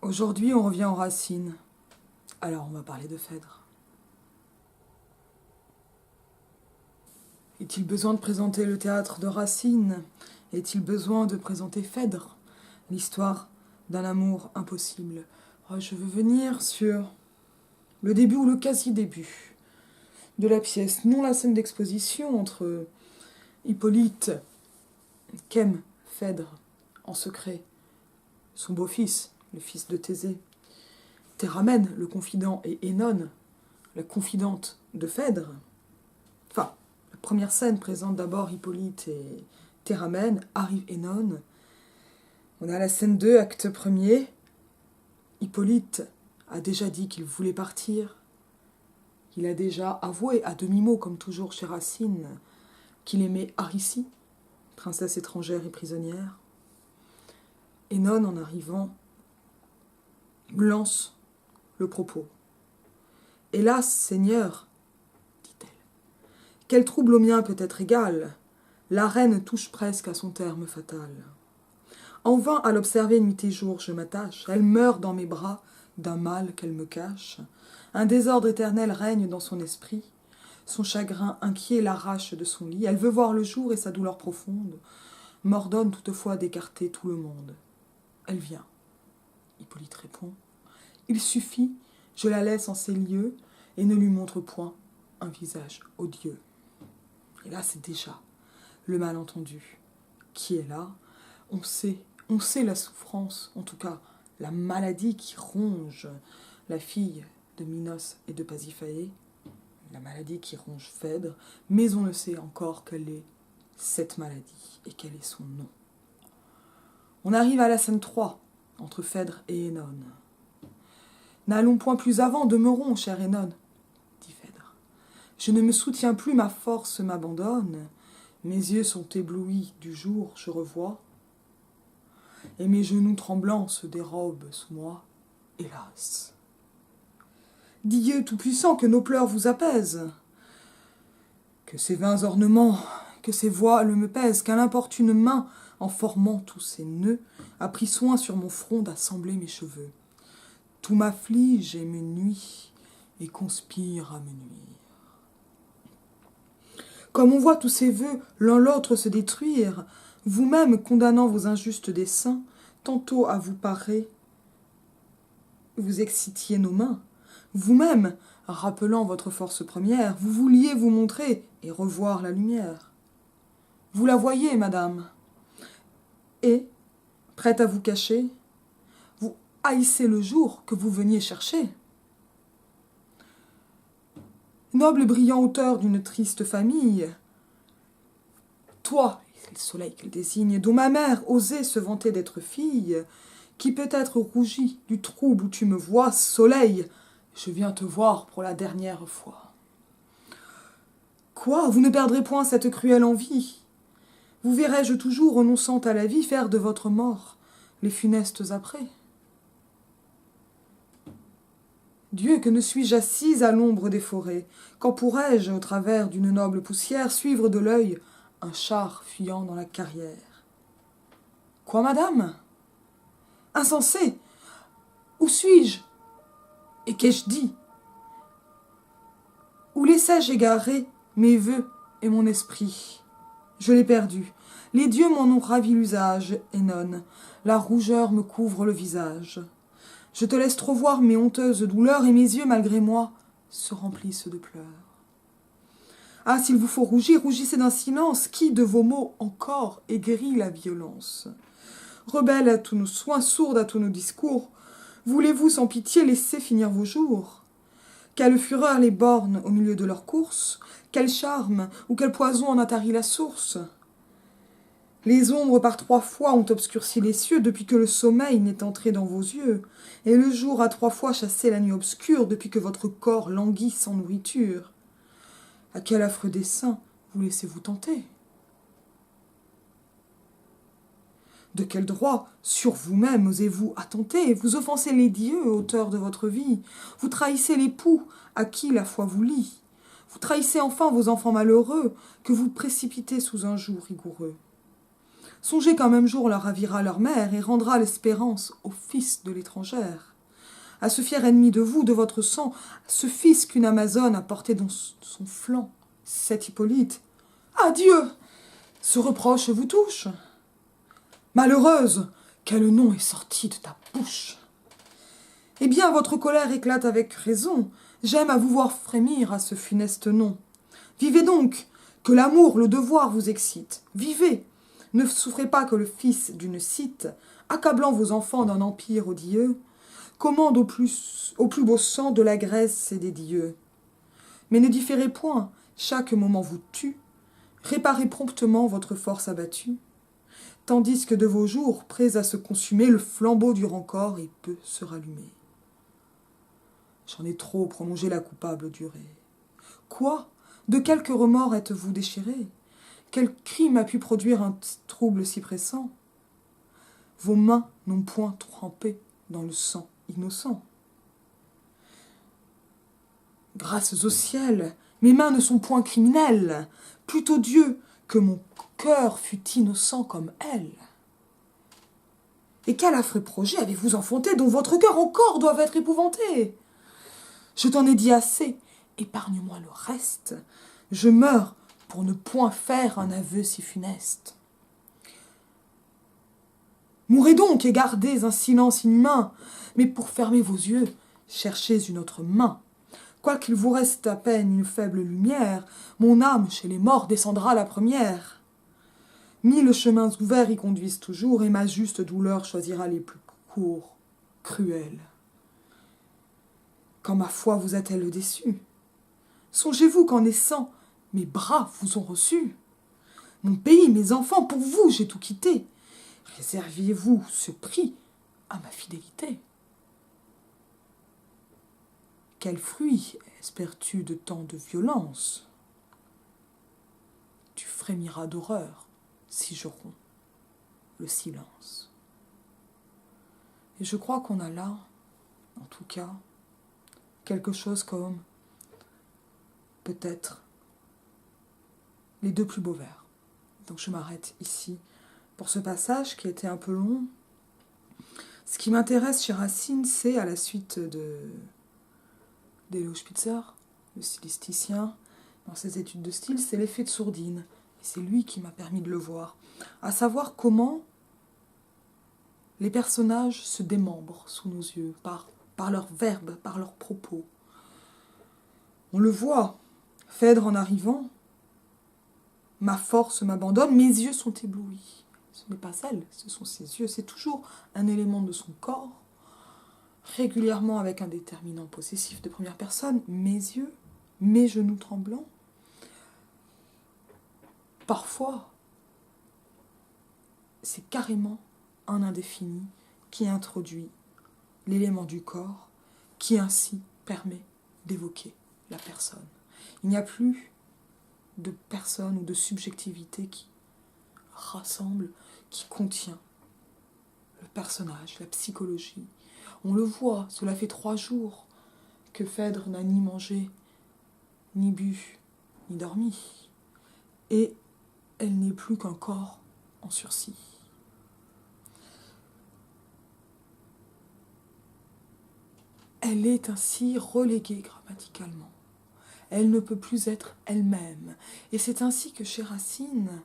Aujourd'hui, on revient aux racines. Alors, on va parler de Phèdre. Est-il besoin de présenter le théâtre de Racine? Est-il besoin de présenter Phèdre, l'histoire d'un amour impossible? Je veux venir sur le début ou le quasi-début de la pièce, non la scène d'exposition entre Hippolyte qu'aime Phèdre en secret, son beau-fils, le fils de Thésée, Théramène, le confident, et Énone, la confidente de Phèdre. Enfin, la première scène présente d'abord Hippolyte et Théramène, arrive Énone. On a la scène 2, acte 1er. Hippolyte a déjà dit qu'il voulait partir. Il a déjà avoué à demi-mot, comme toujours chez Racine, qu'il aimait Aricie, princesse étrangère et prisonnière. Énone, en arrivant, lance le propos. « Hélas, Seigneur, dit-elle, quel trouble au mien peut être égal? La reine touche presque à son terme fatal. En vain à l'observer nuit et jour je m'attache, elle meurt dans mes bras d'un mal qu'elle me cache. Un désordre éternel règne dans son esprit, son chagrin inquiet l'arrache de son lit, elle veut voir le jour et sa douleur profonde m'ordonne toutefois d'écarter tout le monde. Elle vient. Hippolyte répond. Il suffit, je la laisse en ces lieux et ne lui montre point un visage odieux. Et là, c'est déjà le malentendu qui est là. On sait la souffrance, en tout cas la maladie qui ronge la fille de Minos et de Pasiphaë, la maladie qui ronge Phèdre, mais on ne sait encore quelle est cette maladie et quel est son nom. On arrive à la scène 3, entre Phèdre et Énone. « N'allons point plus avant, demeurons, chère Énone, dit Phèdre. Je ne me soutiens plus, ma force m'abandonne. Mes yeux sont éblouis du jour, je revois. Et mes genoux tremblants se dérobent sous moi, hélas. Dieu tout-puissant, que nos pleurs vous apaisent. Que ces vains ornements, que ces voiles me pèsent, qu'à l'importune main, en formant tous ces nœuds, a pris soin sur mon front d'assembler mes cheveux. Tout m'afflige et me nuit, et conspire à me nuire. Comme on voit tous ces vœux l'un l'autre se détruire, vous-même condamnant vos injustes desseins, tantôt à vous parer, vous excitiez nos mains, vous-même, rappelant votre force première, vous vouliez vous montrer et revoir la lumière. Vous la voyez, madame, et, prête à vous cacher, vous haïssez le jour que vous veniez chercher. Noble et brillant auteur d'une triste famille, toi, c'est le soleil qu'elle désigne, dont ma mère osait se vanter d'être fille, qui peut-être rougit du trouble où tu me vois, soleil, je viens te voir pour la dernière fois. Quoi, vous ne perdrez point cette cruelle envie? Vous verrai-je toujours, renonçant à la vie, faire de votre mort les funestes après? Dieu, que ne suis-je assise à l'ombre des forêts? Quand pourrais-je, au travers d'une noble poussière, suivre de l'œil un char fuyant dans la carrière? Quoi, madame? Insensé! Où suis-je? Et qu'ai-je dit? Où laissai-je égarer mes vœux et mon esprit? Je l'ai perdu. Les dieux m'en ont ravi l'usage, Énone. La rougeur me couvre le visage. Je te laisse trop voir mes honteuses douleurs, et mes yeux, malgré moi, se remplissent de pleurs. Ah, s'il vous faut rougir, rougissez d'un silence qui, de vos mots, encore aigrit la violence. Rebelle à tous nos soins, sourde à tous nos discours, voulez-vous sans pitié laisser finir vos jours? Quelle fureur les bornes au milieu de leur course? Quel charme ou quel poison en a tari la source? Les ombres par 3 fois ont obscurci les cieux depuis que le sommeil n'est entré dans vos yeux, et le jour a 3 fois chassé la nuit obscure depuis que votre corps languit sans nourriture. À quel affreux dessein vous laissez-vous tenter? De quel droit sur vous-même osez-vous attenter? Vous offensez les dieux, auteurs de votre vie. Vous trahissez l'époux à qui la foi vous lie. Vous trahissez enfin vos enfants malheureux que vous précipitez sous un joug rigoureux. Songez qu'un même jour leur ravira leur mère et rendra l'espérance au fils de l'étrangère. À ce fier ennemi de vous, de votre sang, ce fils qu'une Amazone a porté dans son flanc, cet Hippolyte. Adieu! Ce reproche vous touche. Malheureuse, quel nom est sorti de ta bouche? Eh bien, votre colère éclate avec raison. J'aime à vous voir frémir à ce funeste nom. Vivez donc, que l'amour, le devoir vous excite. Vivez, ne souffrez pas que le fils d'une Scythe, accablant vos enfants d'un empire odieux, commande au plus beau sang de la Grèce et des dieux. Mais ne différez point, chaque moment vous tue, réparez promptement votre force abattue, tandis que de vos jours, prêts à se consumer, le flambeau du rancor et peut se rallumer. J'en ai trop prolongé la coupable durée. Quoi? De quelque remords êtes-vous déchiré? Quel crime a pu produire un trouble si pressant? Vos mains n'ont point trempé dans le sang innocent. Grâces au ciel, mes mains ne sont point criminelles. Plutôt Dieu que mon cœur fût innocent comme elle. Et quel affreux projet avez-vous enfanté dont votre cœur encore doit être épouvanté? Je t'en ai dit assez, épargne-moi le reste. Je meurs pour ne point faire un aveu si funeste. Mourez donc et gardez un silence inhumain, mais pour fermer vos yeux, cherchez une autre main. Quoiqu'il vous reste à peine une faible lumière, mon âme chez les morts descendra la première. Mille chemins ouverts y conduisent toujours, et ma juste douleur choisira les plus courts, cruels. Quand ma foi vous a-t-elle déçu? Songez-vous qu'en naissant, mes bras vous ont reçu. Mon pays, mes enfants, pour vous j'ai tout quitté. Réserviez-vous ce prix à ma fidélité. Quel fruit espères-tu de tant de violence? Tu frémiras d'horreur si je romps le silence. Et je crois qu'on a là, en tout cas, quelque chose comme peut-être les deux plus beaux vers. Donc je m'arrête ici pour ce passage qui était un peu long. Ce qui m'intéresse chez Racine, c'est à la suite d'Elo Spitzer, le stylisticien, dans ses études de style, c'est l'effet de sourdine. Et c'est lui qui m'a permis de le voir. À savoir comment les personnages se démembrent sous nos yeux, par leurs verbes, par leurs propos. On le voit, Phèdre en arrivant, ma force m'abandonne, mes yeux sont éblouis. Ce n'est pas elle, ce sont ses yeux. C'est toujours un élément de son corps, régulièrement avec un déterminant possessif de première personne, mes yeux, mes genoux tremblants. Parfois, c'est carrément un indéfini qui introduit l'élément du corps, qui ainsi permet d'évoquer la personne. Il n'y a plus de personne ou de subjectivité qui rassemble, qui contient le personnage, la psychologie. On le voit, cela fait 3 jours que Phèdre n'a ni mangé, ni bu, ni dormi. Et elle n'est plus qu'un corps en sursis. Elle est ainsi reléguée grammaticalement. Elle ne peut plus être elle-même. Et c'est ainsi que chez Racine,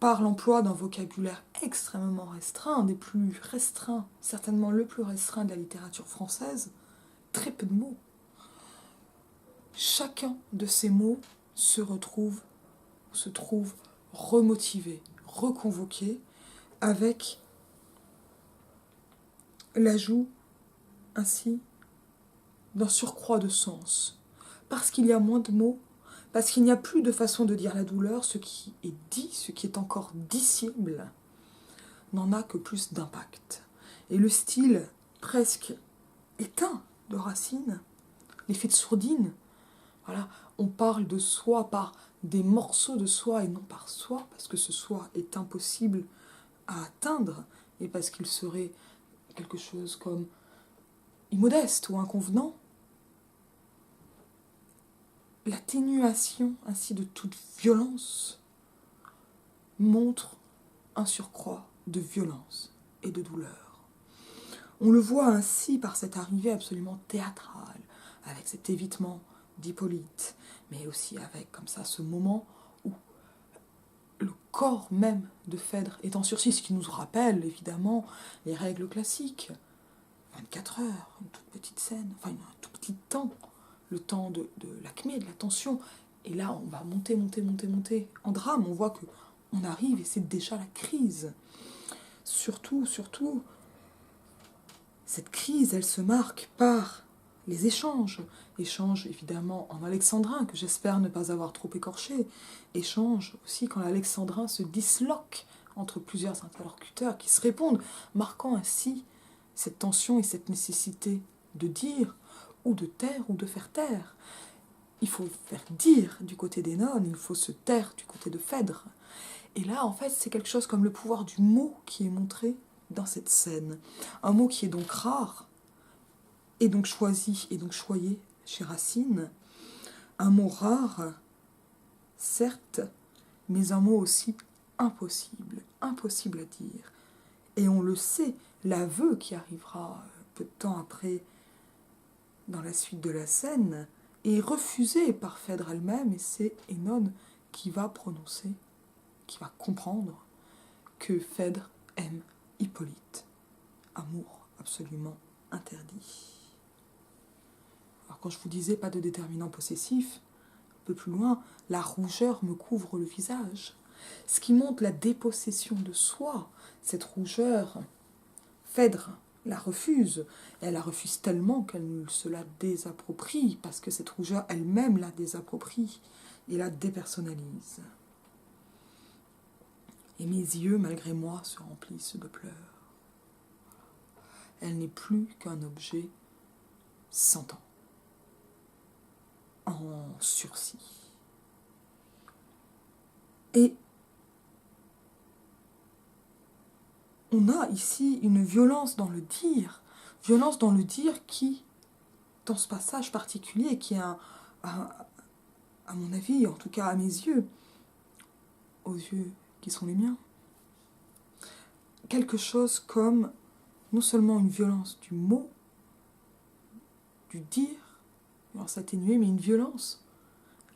par l'emploi d'un vocabulaire extrêmement restreint, des plus restreints, certainement le plus restreint de la littérature française, très peu de mots. Chacun de ces mots se trouve remotivé, reconvoqué, avec l'ajout ainsi d'un surcroît de sens. Parce qu'il y a moins de mots, parce qu'il n'y a plus de façon de dire la douleur, ce qui est dit, ce qui est encore dissible, n'en a que plus d'impact. Et le style presque éteint de Racine, l'effet de sourdine, voilà, on parle de soi par des morceaux de soi et non par soi, parce que ce soi est impossible à atteindre, et parce qu'il serait quelque chose comme immodeste ou inconvenant. L'atténuation ainsi de toute violence montre un surcroît de violence et de douleur. On le voit ainsi par cette arrivée absolument théâtrale, avec cet évitement d'Hippolyte, mais aussi avec comme ça ce moment où le corps même de Phèdre est en sursis, ce qui nous rappelle évidemment les règles classiques. 24 heures, une toute petite scène, enfin un tout petit temps, le temps de l'acmé, de la tension. Et là, on va monter. En drame, on voit que on arrive et c'est déjà la crise. Surtout, cette crise, elle se marque par les échanges. Échanges évidemment en alexandrin, que j'espère ne pas avoir trop écorché. Échanges aussi quand l'alexandrin se disloque entre plusieurs interlocuteurs qui se répondent, marquant ainsi cette tension et cette nécessité de dire, ou de taire, ou de faire taire. Il faut faire dire du côté d'Hénone, il faut se taire du côté de Phèdre. Et là, en fait, c'est quelque chose comme le pouvoir du mot qui est montré dans cette scène. Un mot qui est donc rare, et donc choisi, et donc choyé chez Racine. Un mot rare, certes, mais un mot aussi impossible à dire. Et on le sait, l'aveu qui arrivera peu de temps après dans la suite de la scène est refusé par Phèdre elle-même, et c'est Hénone qui va prononcer, qui va comprendre que Phèdre aime Hippolyte. Amour absolument interdit. Alors quand je vous disais pas de déterminant possessif, un peu plus loin, la rougeur me couvre le visage. Ce qui montre la dépossession de soi, cette rougeur, Phèdre la refuse. Elle la refuse tellement qu'elle se la désapproprie, parce que cette rougeur elle-même la désapproprie et la dépersonnalise. Et mes yeux, malgré moi, se remplissent de pleurs. Elle n'est plus qu'un objet sentant, en sursis. Et on a ici une violence dans le dire qui, dans ce passage particulier, qui est à mon avis, en tout cas à mes yeux, aux yeux qui sont les miens, quelque chose comme non seulement une violence du mot, du dire, violence atténuée, mais une violence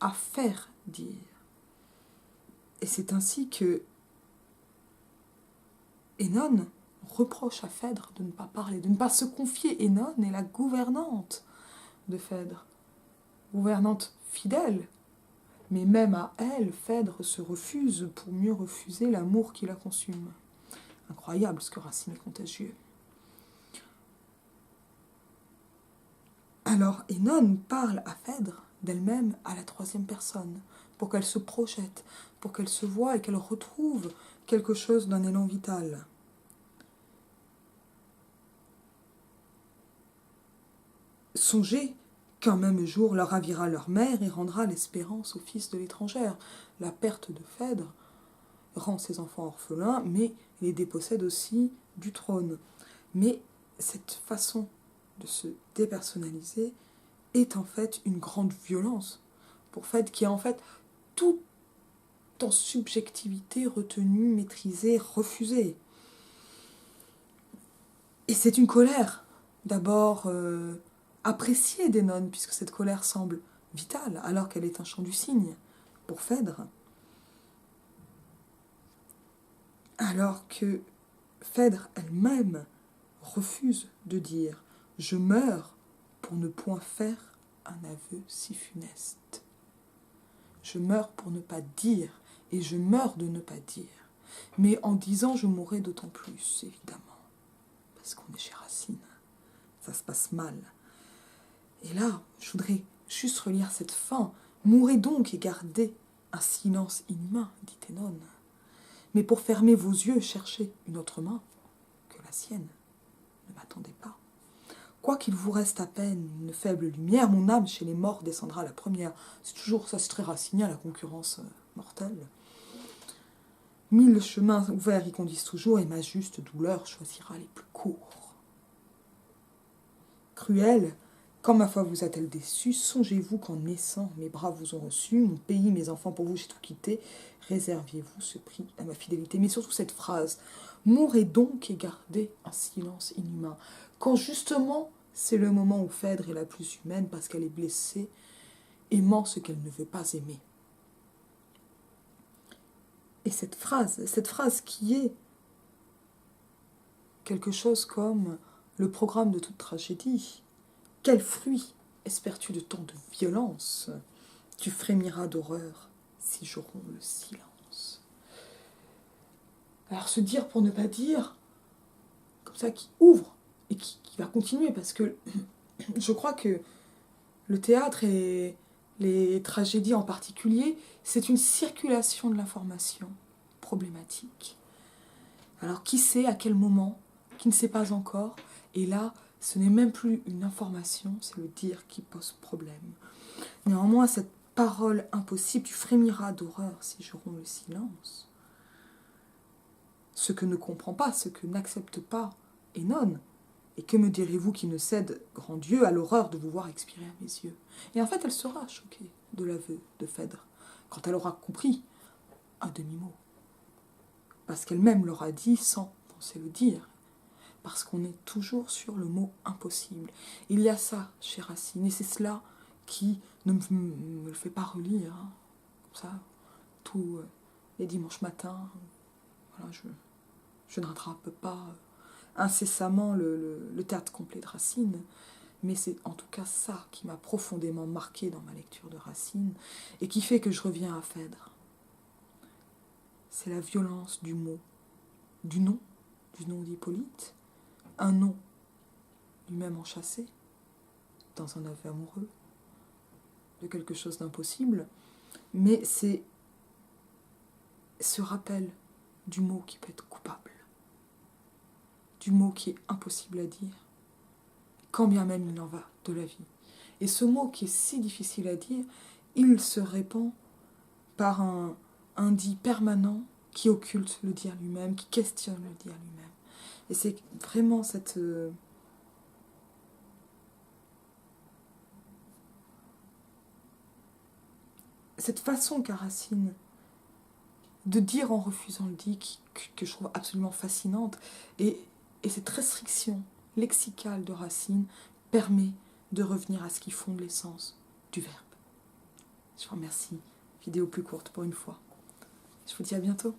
à faire dire. Et c'est ainsi que Hénone reproche à Phèdre de ne pas parler, de ne pas se confier. Hénone est la gouvernante de Phèdre, gouvernante fidèle, mais même à elle, Phèdre se refuse pour mieux refuser l'amour qui la consume. Incroyable ce que Racine est contagieux. Alors Hénone parle à Phèdre d'elle-même à la troisième personne, pour qu'elle se projette, pour qu'elle se voie et qu'elle retrouve quelque chose d'un élan vital. Songez qu'un même jour leur ravira leur mère et rendra l'espérance au fils de l'étrangère. La perte de Phèdre rend ses enfants orphelins, mais les dépossède aussi du trône. Mais cette façon de se dépersonnaliser est en fait une grande violence pour Phèdre, qui est en fait tout en subjectivité retenue, maîtrisée, refusée. Et c'est une colère, d'abord appréciée d'Hénone, puisque cette colère semble vitale, alors qu'elle est un chant du cygne pour Phèdre. Alors que Phèdre elle-même refuse de dire « Je meurs pour ne point faire un aveu si funeste. Je meurs pour ne pas dire, et je meurs de ne pas dire. Mais en disant, je mourrai d'autant plus, évidemment. Parce qu'on est chez Racine. Ça se passe mal. Et là, je voudrais juste relire cette fin. Mourez donc et gardez un silence inhumain, dit Hénone. Mais pour fermer vos yeux, cherchez une autre main que la sienne. Ne m'attendez pas. Quoi qu'il vous reste à peine une faible lumière, mon âme chez les morts descendra la première. C'est toujours ça, c'est très racinien, la concurrence mortelle. 1000 chemins ouverts y conduisent toujours, et ma juste douleur choisira les plus courts. Cruel, Quand ma foi vous a-t-elle déçu, songez-vous qu'en naissant, mes bras vous ont reçu, mon pays, mes enfants, pour vous j'ai tout quitté, réserviez-vous ce prix à ma fidélité. Mais surtout cette phrase, mourrez donc et gardez un silence inhumain. Quand justement, c'est le moment où Phèdre est la plus humaine parce qu'elle est blessée, aimant ce qu'elle ne veut pas aimer. Et cette phrase qui est quelque chose comme le programme de toute tragédie. Quel fruit espères-tu de tant de violence? Tu frémiras d'horreur si je romps le silence. Alors se dire pour ne pas dire, comme ça, qui ouvre et qui va continuer, parce que je crois que le théâtre et les tragédies en particulier, c'est une circulation de l'information problématique. Alors qui sait à quel moment, qui ne sait pas encore, et là, ce n'est même plus une information, c'est le dire qui pose problème. Néanmoins, cette parole impossible, tu frémiras d'horreur si je romps le silence. Ce que ne comprend pas, ce que n'accepte pas Énone. Et que me direz-vous qui ne cède, grand Dieu, à l'horreur de vous voir expirer à mes yeux? Et en fait, elle sera choquée de l'aveu de Phèdre, quand elle aura compris un demi-mot. Parce qu'elle-même l'aura dit sans penser le dire. Parce qu'on est toujours sur le mot impossible. Il y a ça chez Racine, et c'est cela qui ne me le fait pas relire, hein, comme ça, tous les dimanches matins. Voilà, je ne rattrape pas incessamment le théâtre complet de Racine, mais c'est en tout cas ça qui m'a profondément marqué dans ma lecture de Racine, et qui fait que je reviens à Phèdre. C'est la violence du mot, du nom d'Hippolyte, un nom lui-même enchâssé, dans un aveu amoureux, de quelque chose d'impossible, mais c'est ce rappel du mot qui peut être coupable, du mot qui est impossible à dire, quand bien même il en va de la vie. Et ce mot qui est si difficile à dire, il se répand par un dit permanent qui occulte le dire lui-même, qui questionne le dire lui-même. Et c'est vraiment cette façon qu'a Racine de dire en refusant le dit que je trouve absolument fascinante. Et cette restriction lexicale de Racine permet de revenir à ce qui fonde l'essence du verbe. Je vous remercie. Vidéo plus courte pour une fois. Je vous dis à bientôt.